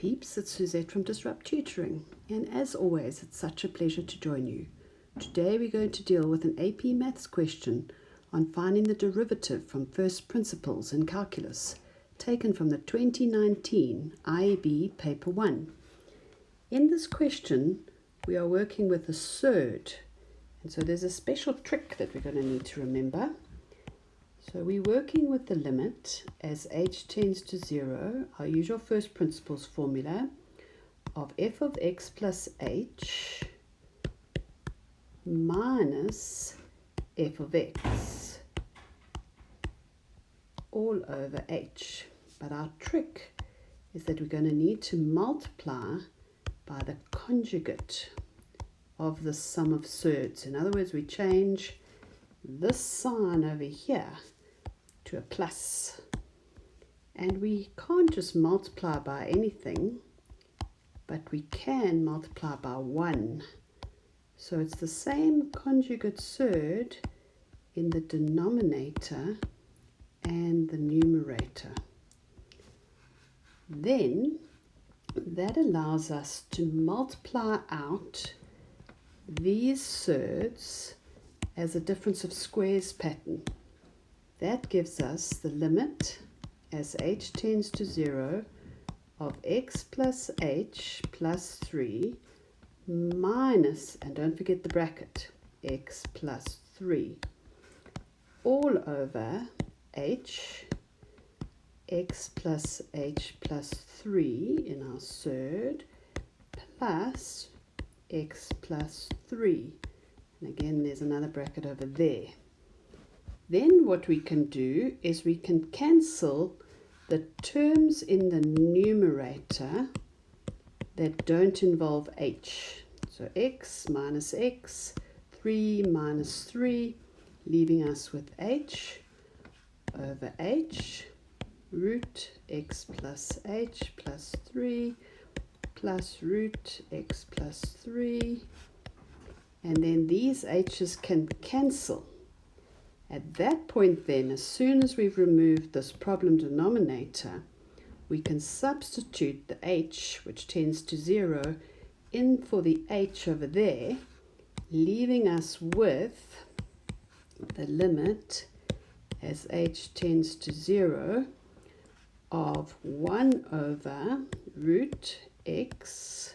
peeps, it's Suzette from Disrupt Tutoring, and as always it's such a pleasure to join you. Today we're going to deal with an AP Maths question on finding the derivative from first principles in calculus, taken from the 2019 IAB Paper 1. In this question we are working with a surd, and so there's a special trick that we're going to need to remember. So we're working with the limit as h tends to 0, our usual first principles formula of f of x plus h minus f of x all over h. But our trick is that we're going to need to multiply by the conjugate of the sum of surds. In other words, we change this sign over here to a plus, and we can't just multiply by anything, but we can multiply by 1. So it's the same conjugate surd in the denominator and the numerator. Then that allows us to multiply out these surds as a difference of squares pattern. That gives us the limit as h tends to 0 of x plus h plus 3 minus, and don't forget the bracket, x plus 3 all over h, x plus h plus 3 in our surd, plus x plus 3. And again, there's another bracket over there. Then what we can do is we can cancel the terms in the numerator that don't involve h. So x minus x, 3 minus 3, leaving us with h over h, root x plus h plus 3 plus root x plus 3. And then these h's can cancel. At that point then, as soon as we've removed this problem denominator, we can substitute the h, which tends to 0, in for the h over there, leaving us with the limit as h tends to 0 of 1 over root x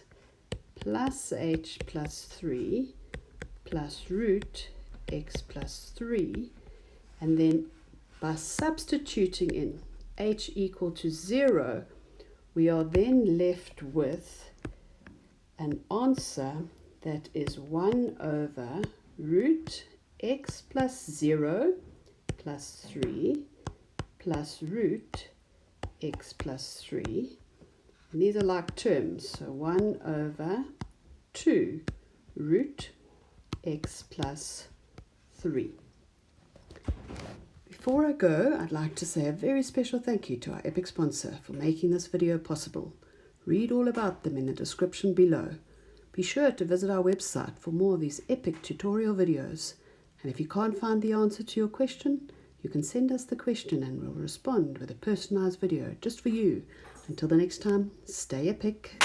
plus h plus 3 plus root x plus 3. And then by substituting in h equal to 0, we are then left with an answer that is 1 over root x plus 0 plus 3 plus root x plus 3. And these are like terms, so 1 over 2 root x plus 3. Before I go, I'd like to say a very special thank you to our epic sponsor for making this video possible. Read all about them in the description below. Be sure to visit our website for more of these epic tutorial videos. And if you can't find the answer to your question, you can send us the question and we'll respond with a personalized video just for you. Until the next time, stay epic.